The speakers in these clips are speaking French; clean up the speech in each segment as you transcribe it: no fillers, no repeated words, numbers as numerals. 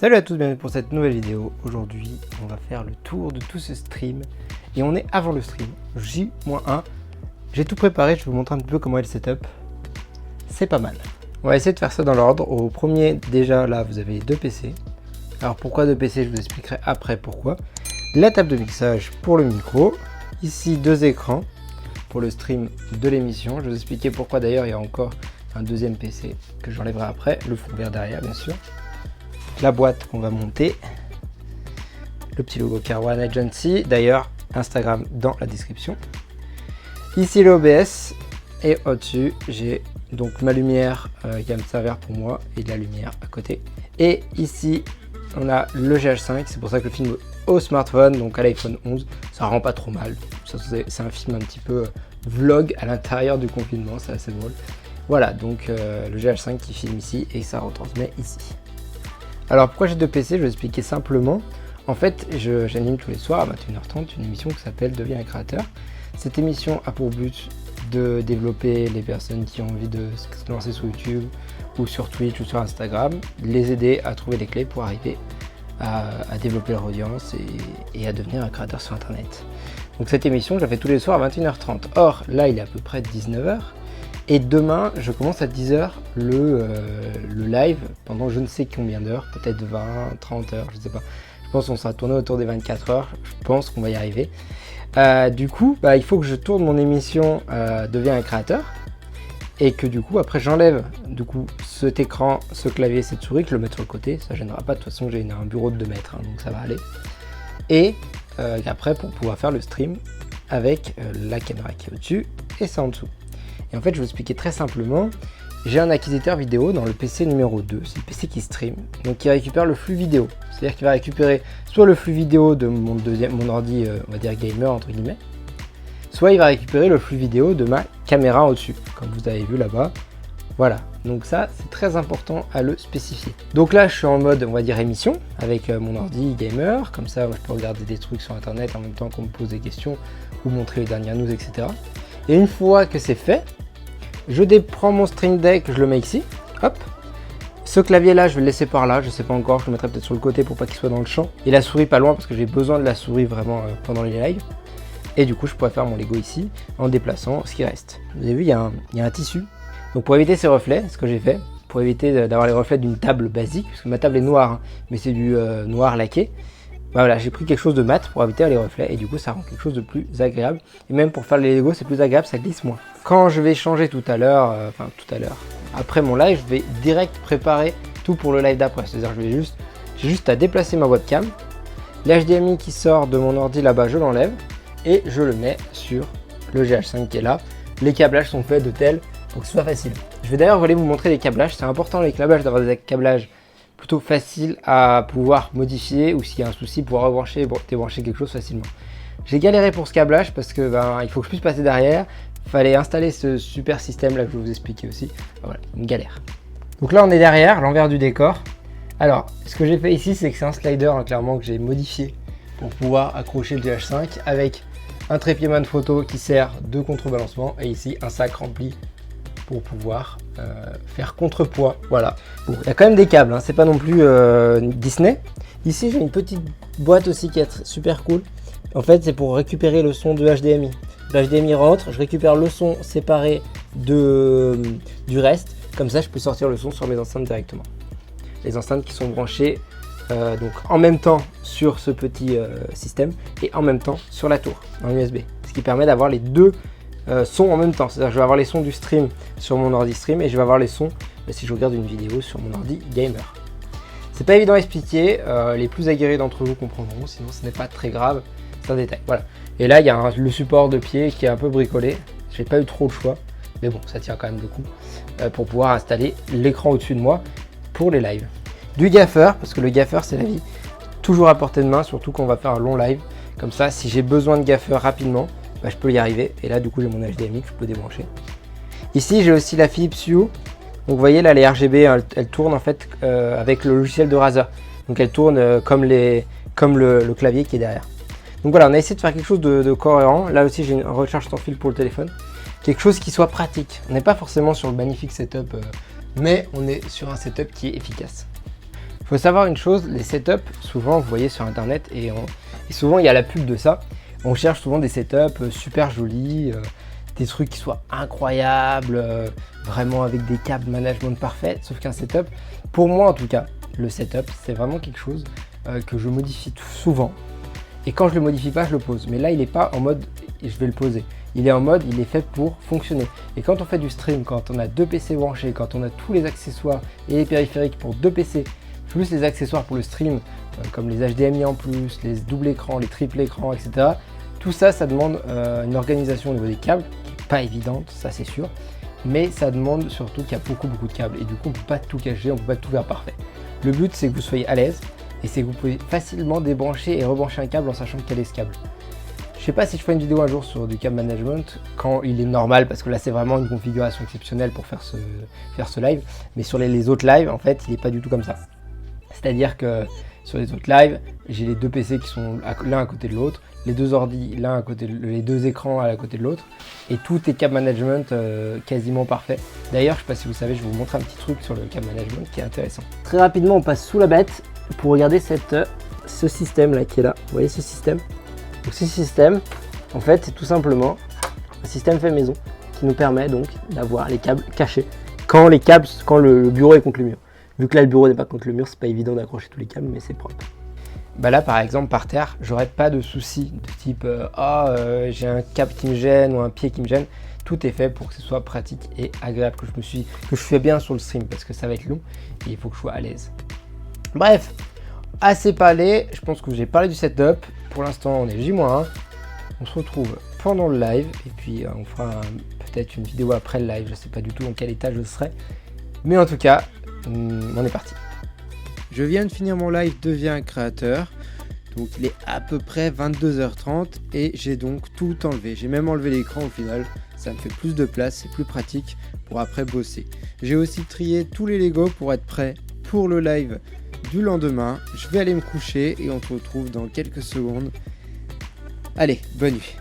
Salut à tous, bienvenue pour cette nouvelle vidéo. Aujourd'hui, on va faire le tour de tout ce stream. Et on est avant le stream, J-1. J'ai tout préparé, je vais vous montrer un peu comment est le setup. C'est pas mal. On va essayer de faire ça dans l'ordre. Au premier, déjà là, vous avez 2 PC. Alors pourquoi 2 PC, je vous expliquerai après pourquoi. La table de mixage pour le micro. Ici, 2 écrans pour le stream de l'émission. Je vais vous expliquer pourquoi d'ailleurs il y a encore un deuxième PC que j'enlèverai après. Le fond vert derrière, bien sûr. La boîte qu'on va monter, le petit logo Car1 Agency, d'ailleurs Instagram dans la description. Ici le OBS et au-dessus j'ai donc ma lumière qui va me servir pour moi et de la lumière à côté. Et ici on a le GH5, c'est pour ça que je filme au smartphone, donc à l'iPhone 11, ça rend pas trop mal. C'est un film un petit peu vlog à l'intérieur du confinement, c'est assez drôle. Voilà, donc le GH5 qui filme ici et ça retransmet ici. Alors pourquoi j'ai 2 PC, je vais expliquer simplement. En fait, j'anime tous les soirs à 21h30 une émission qui s'appelle Deviens un créateur. Cette émission a pour but de développer les personnes qui ont envie de se lancer sur YouTube ou sur Twitch ou sur Instagram, les aider à trouver les clés pour arriver à développer leur audience et à devenir un créateur sur Internet. Donc cette émission, je la fais tous les soirs à 21h30. Or, là, il est à peu près 19h. Et demain, je commence à 10h le live pendant je ne sais combien d'heures, peut-être 20, 30 heures, je ne sais pas. Je pense qu'on sera tourné autour des 24 heures, je pense qu'on va y arriver. Du coup, il faut que je tourne mon émission Deviens un créateur. Et que du coup, après j'enlève cet écran, ce clavier, cette souris, que je le mette sur le côté. Ça ne gênera pas, de toute façon j'ai un bureau de 2 mètres, donc ça va aller. Et après, pour pouvoir faire le stream avec la caméra qui est au-dessus et ça en dessous. Et en fait, je vais vous expliquer très simplement. J'ai un acquisiteur vidéo dans le PC numéro 2, c'est le PC qui stream, donc qui récupère le flux vidéo. C'est-à-dire qu'il va récupérer soit le flux vidéo de mon ordi, on va dire gamer entre guillemets, soit il va récupérer le flux vidéo de ma caméra au-dessus, comme vous avez vu là-bas. Voilà, donc ça c'est très important à le spécifier. Donc là je suis en mode, on va dire émission, avec mon ordi gamer, comme ça je peux regarder des trucs sur internet en même temps qu'on me pose des questions, ou montrer les dernières news, etc. Et une fois que c'est fait, je prends mon Stream Deck, je le mets ici, hop. Ce clavier là, je vais le laisser par là, je sais pas encore, je le mettrai peut-être sur le côté pour pas qu'il soit dans le champ. Et la souris pas loin parce que j'ai besoin de la souris vraiment pendant les lives. Et du coup, je pourrais faire mon Lego ici en déplaçant ce qui reste. Vous avez vu, il y a un tissu. Donc pour éviter ces reflets, ce que j'ai fait, pour éviter d'avoir les reflets d'une table basique, parce que ma table est noire, hein, mais c'est du noir laqué. Voilà, j'ai pris quelque chose de mat pour éviter les reflets et du coup ça rend quelque chose de plus agréable. Et même pour faire les Lego c'est plus agréable, ça glisse moins. Quand je vais changer tout à l'heure, après mon live, je vais direct préparer tout pour le live d'après. C'est-à-dire que j'ai juste à déplacer ma webcam. L'HDMI qui sort de mon ordi là-bas, je l'enlève et je le mets sur le GH5 qui est là. Les câblages sont faits de tel pour que ce soit facile. Je vais d'ailleurs vous montrer les câblages. C'est important les câblages d'avoir des câblages plutôt facile à pouvoir modifier ou s'il y a un souci pouvoir rebrancher, débrancher quelque chose facilement. J'ai galéré pour ce câblage parce que il faut que je puisse passer derrière. Il fallait installer ce super système là que je vais vous expliquer aussi. Voilà, une galère. Donc là on est derrière, l'envers du décor. Alors ce que j'ai fait ici c'est que c'est un slider clairement que j'ai modifié pour pouvoir accrocher le GH5 avec un trépiedman photo qui sert de contrebalancement et ici un sac rempli pour pouvoir faire contrepoids. Voilà. Bon, il y a quand même des câbles, hein. C'est pas non plus Disney. Ici j'ai une petite boîte aussi qui est super cool. En fait c'est pour récupérer le son de HDMI. Le HDMI rentre, je récupère le son séparé du reste. Comme ça je peux sortir le son sur mes enceintes directement. Les enceintes qui sont branchées donc en même temps sur ce petit système et en même temps sur la tour en USB. Ce qui permet d'avoir les deux sons en même temps, c'est-à-dire que je vais avoir les sons du stream sur mon ordi stream et je vais avoir les sons si je regarde une vidéo sur mon ordi gamer. C'est pas évident à expliquer, les plus aguerris d'entre vous comprendront, sinon ce n'est pas très grave, c'est un détail. Voilà. Et là il y a le support de pied qui est un peu bricolé, j'ai pas eu trop le choix, mais bon ça tient quand même le coup pour pouvoir installer l'écran au-dessus de moi pour les lives. Du gaffer, parce que le gaffer c'est la vie, toujours à portée de main, surtout quand on va faire un long live, comme ça si j'ai besoin de gaffer rapidement, je peux y arriver. Et là du coup j'ai mon HDMI que je peux débrancher. Ici j'ai aussi la Philips Hue. Donc vous voyez là les RGB elles tournent en fait avec le logiciel de Razer. Donc elles tournent comme le clavier qui est derrière. Donc voilà, on a essayé de faire quelque chose de cohérent. Là aussi j'ai une recharge sans fil pour le téléphone. Quelque chose qui soit pratique. On n'est pas forcément sur le magnifique setup, mais on est sur un setup qui est efficace. Il faut savoir une chose, les setups, souvent vous voyez sur internet et souvent il y a la pub de ça. On cherche souvent des setups super jolis, des trucs qui soient incroyables, vraiment avec des câbles management parfaits. Sauf qu'un setup, pour moi en tout cas, le setup c'est vraiment quelque chose que je modifie souvent. Et quand je le modifie pas, je le pose. Mais là il n'est pas en mode je vais le poser. Il est en mode, il est fait pour fonctionner. Et quand on fait du stream, quand on a 2 PC branchés, quand on a tous les accessoires et les périphériques pour 2 PC, plus les accessoires pour le stream, comme les HDMI en plus, les doubles écrans, les triples écrans, etc. Tout ça, ça demande une organisation au niveau des câbles, qui n'est pas évidente, ça c'est sûr. Mais ça demande surtout qu'il y a beaucoup de câbles. Et du coup, on ne peut pas tout cacher, on ne peut pas tout faire parfait. Le but, c'est que vous soyez à l'aise et c'est que vous pouvez facilement débrancher et rebrancher un câble en sachant quel est ce câble. Je sais pas si je ferai une vidéo un jour sur du câble management quand il est normal, parce que là c'est vraiment une configuration exceptionnelle pour faire ce live, mais sur les autres lives en fait il n'est pas du tout comme ça. C'est-à-dire que sur les autres lives, j'ai les 2 PC qui sont l'un à côté de l'autre, les 2 ordi l'un à côté les 2 écrans à côté de l'autre, et tout est câble management quasiment parfait. D'ailleurs, je sais pas si vous savez, je vais vous montrer un petit truc sur le câble management qui est intéressant. Très rapidement, on passe sous la bête pour regarder ce système là qui est là. Vous voyez ce système? Donc ce système, en fait, c'est tout simplement un système fait maison qui nous permet donc d'avoir les câbles cachés quand le bureau est contre le mur. Vu que là le bureau n'est pas contre le mur, c'est pas évident d'accrocher tous les câbles, mais c'est propre. Bah là par exemple par terre, j'aurais pas de soucis de type j'ai un câble qui me gêne ou un pied qui me gêne. Tout est fait pour que ce soit pratique et agréable, que je fais bien sur le stream parce que ça va être long et il faut que je sois à l'aise. Bref, assez parlé, je pense que j'ai parlé du setup. Pour l'instant, on est J-1. On se retrouve pendant le live et puis on fera peut-être une vidéo après le live. Je sais pas du tout en quel état je serai. Mais en tout cas, on est parti. Je viens de finir mon live Deviens un créateur. Donc il est à peu près 22h30 et j'ai donc tout enlevé. J'ai même enlevé l'écran au final. Ça me fait plus de place, c'est plus pratique pour après bosser. J'ai aussi trié tous les Lego pour être prêt pour le live du lendemain. Je vais aller me coucher et on se retrouve dans quelques secondes. Allez, bonne nuit.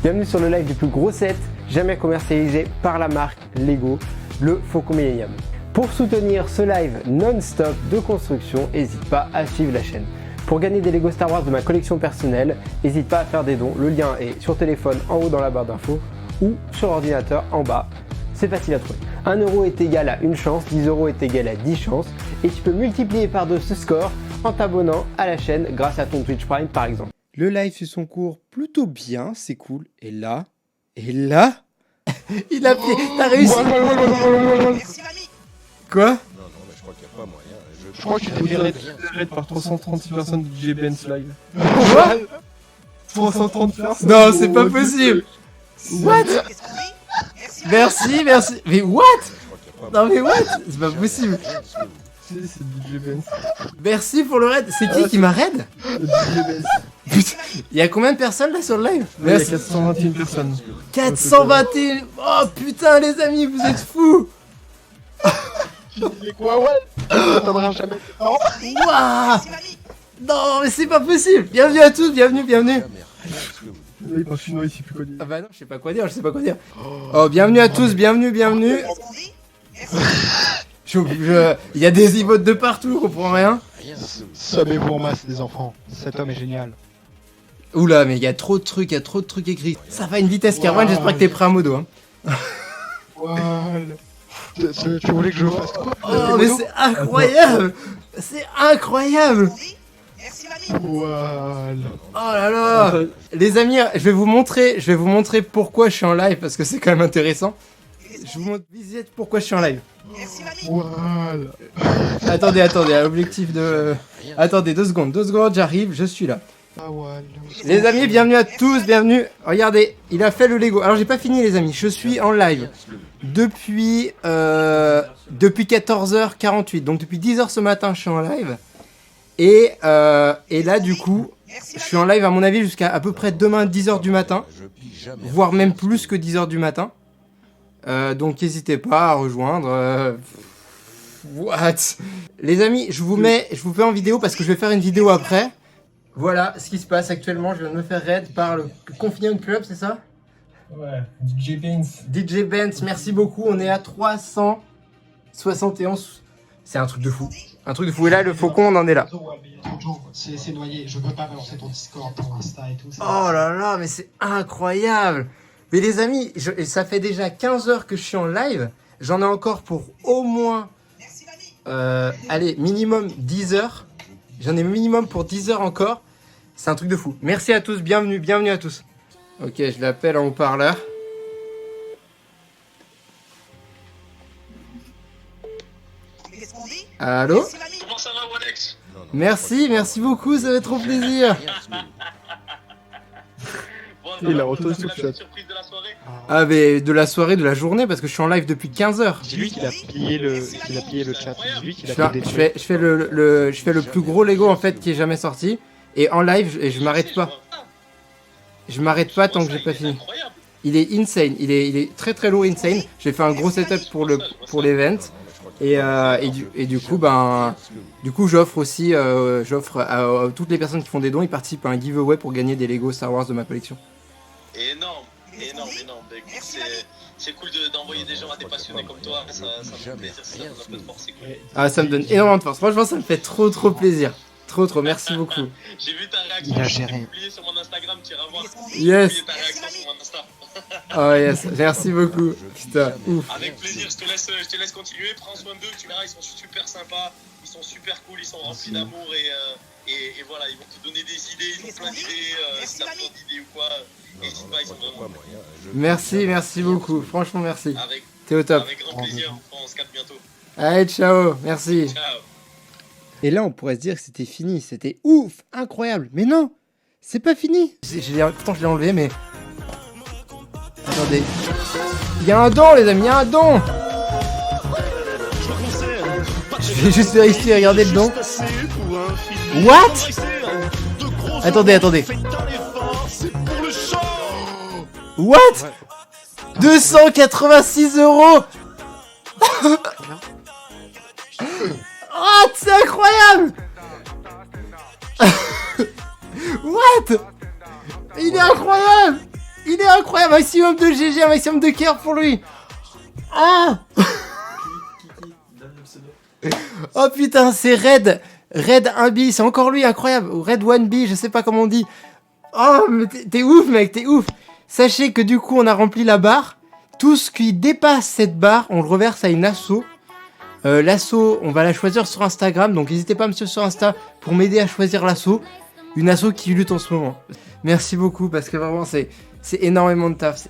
Bienvenue sur le live du plus gros set jamais commercialisé par la marque Lego, le Faucon Millenium. Pour soutenir ce live non-stop de construction, n'hésite pas à suivre la chaîne. Pour gagner des Lego Star Wars de ma collection personnelle, n'hésite pas à faire des dons. Le lien est sur téléphone en haut dans la barre d'infos ou sur ordinateur en bas. C'est facile à trouver. 1 euro est égal à une chance, 10 euros est égal à 10 chances et tu peux multiplier par 2 ce score en t'abonnant à la chaîne grâce à ton Twitch Prime par exemple. Le live suit son cours plutôt bien, c'est cool. Et là, il a fait, t'as réussi. Quoi? Non, mais je crois qu'il n'y a pas moyen. Je crois que tu t'es fait raid par 336 personnes de DJ Benz live. Quoi? 330 personnes. Non, c'est pas possible. What? Merci. Mais what? Non mais what? C'est pas possible. C'est DJ Benz. Merci pour le raid. C'est qui m'a raid? DJ Benz. Putain, il y a combien de personnes là sur le live? Il y a 421 personnes. 421. Oh putain les amis, vous êtes fous. Mais quoi, ouais? T'attendras jamais. Waouh. Non mais c'est pas possible. Bienvenue à tous, bienvenue. Là, il parle chinois ici, plus quoi dire. Ah bah non, je sais pas quoi dire. Oh, bienvenue à tous, bienvenue. Il y a des emotes de partout, je comprends rien. Sommez-vous en masse, les enfants. Cet homme est génial. Oula, mais il y a trop de trucs écrits. Ça va à une vitesse Carwan, j'espère que t'es prêt à modo. Hein. Voilà. Tu voulais que je fasse quoi? Oh, mais c'est incroyable. C'est incroyable. Voilà. Oh là là. Les amis, je vais vous montrer pourquoi je suis en live, parce que c'est quand même intéressant. Je vous montre visite pourquoi je suis en live. Voilà. Attendez, objectif de... Attendez, 2 secondes, j'arrive, je suis là. Ah ouais. Les amis, bienvenue à tous, bienvenue. Regardez, il a fait le Lego. Alors j'ai pas fini les amis, je suis en live depuis 14h48. Donc depuis 10h ce matin, je suis en live. Et là du coup, je suis en live à mon avis jusqu'à peu près demain 10h du matin. Voire même plus que 10h du matin. Donc n'hésitez pas à rejoindre. What? Les amis, je vous fais en vidéo parce que je vais faire une vidéo après. Voilà ce qui se passe actuellement, je viens de me faire raid par le Confinient Club, c'est ça? Ouais, DJ Benz. DJ Benz, merci beaucoup, on est à 371 C'est un truc de fou. Un truc de fou. Et là, le faucon, on en est là. C'est noyé, je peux pas balancer ton Discord, ton Insta et tout. Oh là là, mais c'est incroyable. Mais les amis, ça fait déjà 15 heures que je suis en live. J'en ai encore pour au moins, allez, minimum 10 heures. J'en ai minimum pour 10 heures encore. C'est un truc de fou. Merci à tous, bienvenue à tous. Ok, je l'appelle en haut-parleur. Allô? Comment ça va, Walex? Merci beaucoup, ça fait trop plaisir. Bon, Il a va, retourné vous sur avez le la chat. surprise de la soirée? Ah, mais de la soirée, de la journée, parce que je suis en live depuis 15 heures. C'est lui qui a plié le chat. C'est lui qui Je l'a fais, fait je fais le plus gros Lego en fait qui est jamais sorti. Et en live, et je m'arrête pas. Je m'arrête pas tant que j'ai pas fini. Incroyable. Il est insane, il est très très lourd, insane. J'ai fait un gros setup pour l'event. Et du coup, j'offre aussi, à toutes les personnes qui font des dons, ils participent à un giveaway pour gagner des Lego Star Wars de ma collection. Énorme. Bah, écoute, c'est cool d'envoyer des gens à des passionnés comme toi. Ça me fait plaisir, ça donne un peu de force, c'est cool. Ah, ça me donne énormément de force. Franchement, ça me fait trop plaisir. Trop, merci beaucoup. J'ai vu ta réaction, Il a j'ai géré. publié sur mon Instagram, tu iras voir. Yes. J'ai publié ta réaction sur mon Insta. Oh yes, merci beaucoup. Putain, ouf. Avec plaisir, je te laisse continuer, prends soin d'eux, tu verras, ils sont super sympas, ils sont super cool, ils sont remplis d'amour et voilà, ils vont te donner des idées, ils ont plein d'idées, si t'as besoin d'idées ou quoi, n'hésite pas, ils sont vraiment cool. Merci beaucoup. Franchement, merci. Avec, T'es au top. avec grand plaisir, on se capte bientôt. Allez, ciao, merci. Ciao. Et là, on pourrait se dire que c'était fini, c'était ouf, incroyable. Mais non, c'est pas fini. Pourtant, je l'ai enlevé, mais... Attendez. Il y a un don, les amis, il y a un don. Je vais juste vérifier, regardez le don. What? Attendez. What? 286 €. Oh, c'est incroyable. What? Il est incroyable. Maximum de GG, un maximum de cœur pour lui. Ah. Oh putain, c'est Red 1B, c'est encore lui, incroyable. Ou Red 1B, je sais pas comment on dit. Oh, mais t'es ouf, mec, t'es ouf. Sachez que du coup, on a rempli la barre. Tout ce qui dépasse cette barre, on le reverse à une asso. L'asso, on va la choisir sur Instagram, donc n'hésitez pas à me suivre sur Insta pour m'aider à choisir l'asso. Une asso qui lutte en ce moment. Merci beaucoup, parce que vraiment, c'est énormément de taf,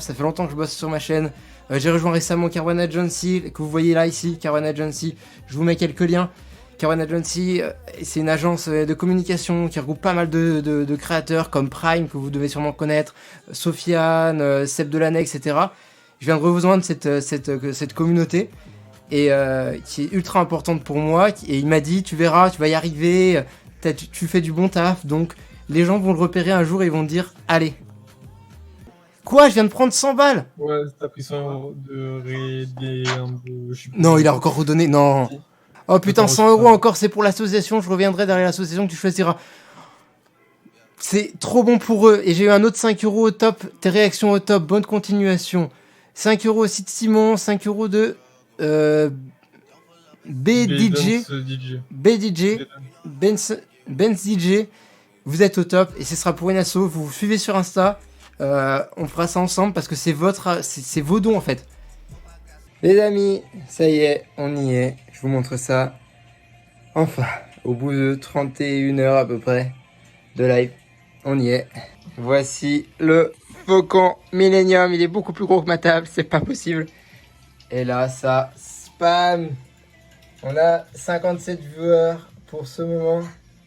ça fait longtemps que je bosse sur ma chaîne. J'ai rejoint récemment Caruana Agency, que vous voyez là ici, Caruana Agency. Je vous mets quelques liens. Caruana Agency, c'est une agence de communication qui regroupe pas mal de créateurs comme Prime, que vous devez sûrement connaître, Sofiane, Seb Delaney, etc. Je viens de rejoindre cette communauté et qui est ultra importante pour moi. Et il m'a dit, tu verras, tu vas y arriver, tu fais du bon taf, donc les gens vont le repérer un jour et ils vont dire, allez. Quoi, je viens de prendre 100 balles? Ouais, t'as pris 100 € de je sais plus. Non, il a encore redonné, non. Oh putain, 100 € encore, c'est pour l'association, je reviendrai derrière l'association que tu choisiras. C'est trop bon pour eux. Et j'ai eu un autre 5 € au top, tes réactions au top, bonne continuation. 5 € aussi de Simon, 5 € de BDJ, Benz DJ. Vous êtes au top et ce sera pour une asso. Vous vous suivez sur Insta. On fera ça ensemble parce que c'est vos dons en fait. Les amis, ça y est, on y est. Je vous montre ça. Enfin, au bout de 31 heures à peu près de live, on y est. Voici le Faucon Millennium. Il est beaucoup plus gros que ma table, c'est pas possible. Et là, ça spam. On a 57 viewers pour ce moment.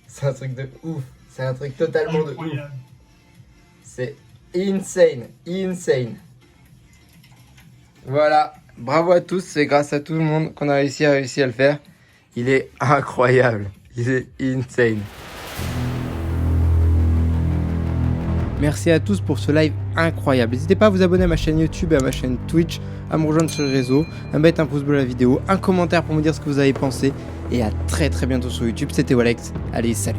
C'est un truc de ouf. C'est un truc totalement de ouf. C'est insane. Voilà. Bravo à tous, c'est grâce à tout le monde qu'on a réussi à le faire. Il est incroyable, il est insane. Merci à tous pour ce live incroyable. N'hésitez pas à vous abonner à ma chaîne YouTube et à ma chaîne Twitch, à me rejoindre sur les réseaux, à mettre un pouce bleu à la vidéo, un commentaire pour me dire ce que vous avez pensé. Et à très bientôt sur YouTube. C'était Walex. Allez, salut.